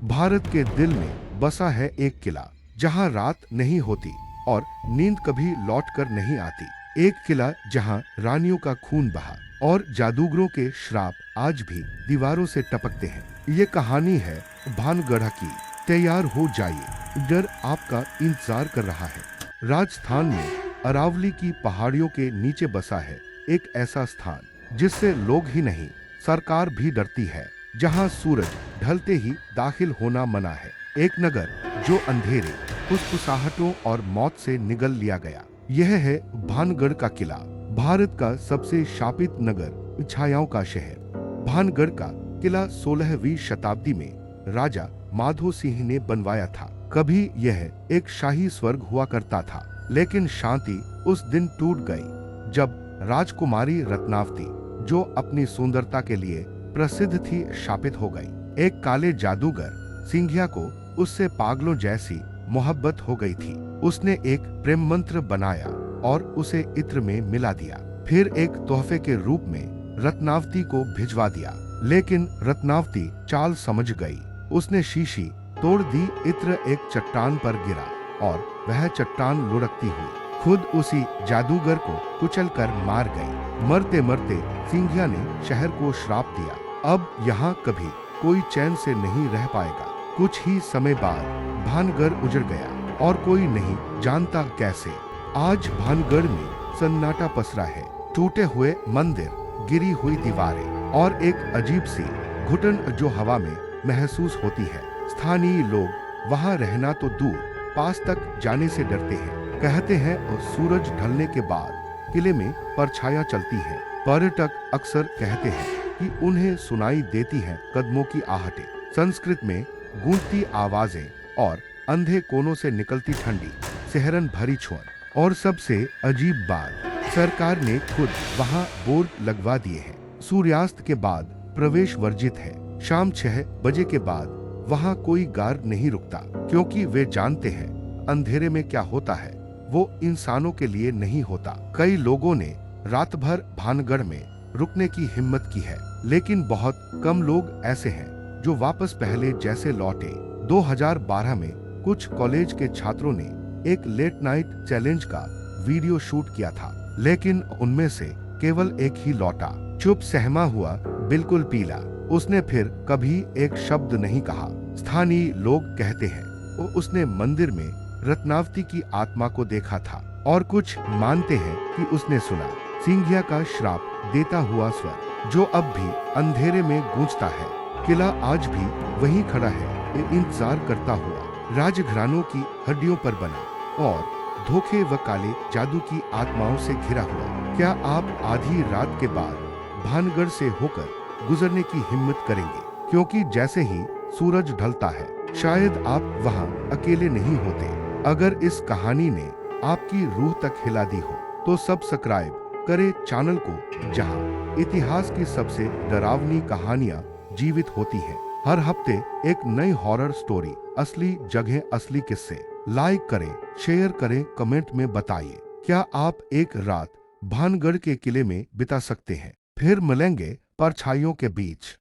भारत के दिल में बसा है एक किला, जहां रात नहीं होती और नींद कभी लौट कर नहीं आती। एक किला जहां रानियों का खून बहा और जादूगरों के श्राप आज भी दीवारों से टपकते हैं। ये कहानी है भानगढ़ की। तैयार हो जाइए, डर आपका इंतजार कर रहा है। राजस्थान में अरावली की पहाड़ियों के नीचे बसा है एक ऐसा स्थान जिससे लोग ही नहीं, सरकार भी डरती है। जहां सूरज ढलते ही दाखिल होना मना है। एक नगर जो अंधेरे, फुसफुसाहटों और मौत से निगल लिया गया। यह है भानगढ़ का किला, भारत का सबसे शापित नगर, छायाओं का शहर। भानगढ़ का किला 16वीं शताब्दी में राजा माधो सिंह ने बनवाया था। कभी यह एक शाही स्वर्ग हुआ करता था, लेकिन शांति उस दिन टूट गई जब राजकुमारी रत्नावती, जो अपनी सुंदरता के लिए प्रसिद्ध थी, शापित हो गई। एक काले जादूगर सिंघिया को उससे पागलों जैसी मोहब्बत हो गई थी। उसने एक प्रेम मंत्र बनाया और उसे इत्र में मिला दिया, फिर एक तोहफे के रूप में रत्नावती को भिजवा दिया। लेकिन रत्नावती चाल समझ गई। उसने शीशी तोड़ दी, इत्र एक चट्टान पर गिरा और वह चट्टान लुढ़कती हुई खुद उसी जादूगर को कुचल कर मार गई। मरते मरते सिंघिया ने शहर को श्राप दिया, अब यहाँ कभी कोई चैन से नहीं रह पाएगा। कुछ ही समय बाद भानगढ़ उजड़ गया और कोई नहीं जानता कैसे। आज भानगढ़ में सन्नाटा पसरा है। टूटे हुए मंदिर, गिरी हुई दीवारें और एक अजीब सी घुटन जो हवा में महसूस होती है। स्थानीय लोग वहाँ रहना तो दूर, पास तक जाने से डरते हैं। कहते हैं और सूरज ढलने के बाद किले में परछाया चलती है। पर्यटक अक्सर कहते हैं कि उन्हें सुनाई देती हैं कदमों की आहटें, संस्कृत में गूंजती आवाजें और अंधे कोनों से निकलती ठंडी सिहरन भरी छुअन। और सबसे अजीब बात, सरकार ने खुद वहां बोर्ड लगवा दिए हैं, सूर्यास्त के बाद प्रवेश वर्जित है। शाम 6 बजे के बाद वहां कोई गार्ड नहीं रुकता, क्योंकि वे जानते हैं अंधेरे में क्या होता है वो इंसानों के लिए नहीं होता। कई लोगों ने रात भर भानगढ़ में रुकने की हिम्मत की है, लेकिन बहुत कम लोग ऐसे हैं जो वापस पहले जैसे लौटे। 2012 में कुछ कॉलेज के छात्रों ने एक लेट नाइट चैलेंज का वीडियो शूट किया था, लेकिन उनमें से केवल एक ही लौटा, चुप सहमा हुआ, बिल्कुल पीला। उसने फिर कभी एक शब्द नहीं कहा। स्थानीय लोग कहते हैं उसने मंदिर में रत्नावती की आत्मा को देखा था, और कुछ मानते हैं कि उसने सुना सिंघिया का श्राप देता हुआ स्वर, जो अब भी अंधेरे में गूंजता है। किला आज भी वहीं खड़ा है, इंतजार करता हुआ, राजघरानों की हड्डियों पर बना और धोखे व काले जादू की आत्माओं से घिरा हुआ। क्या आप आधी रात के बाद भानगढ़ से होकर गुजरने की हिम्मत करेंगे? क्योंकि जैसे ही सूरज ढलता है, शायद आप वहां अकेले नहीं होते। अगर इस कहानी ने आपकी रूह तक हिला दी हो तो सब्सक्राइब करें चैनल को, जहां इतिहास की सबसे डरावनी कहानियां जीवित होती हैं। हर हफ्ते एक नई हॉरर स्टोरी, असली जगह, असली किस्से। लाइक करें, शेयर करें, कमेंट में बताइए, क्या आप एक रात भानगढ़ के किले में बिता सकते हैं? फिर मिलेंगे परछाइयों के बीच।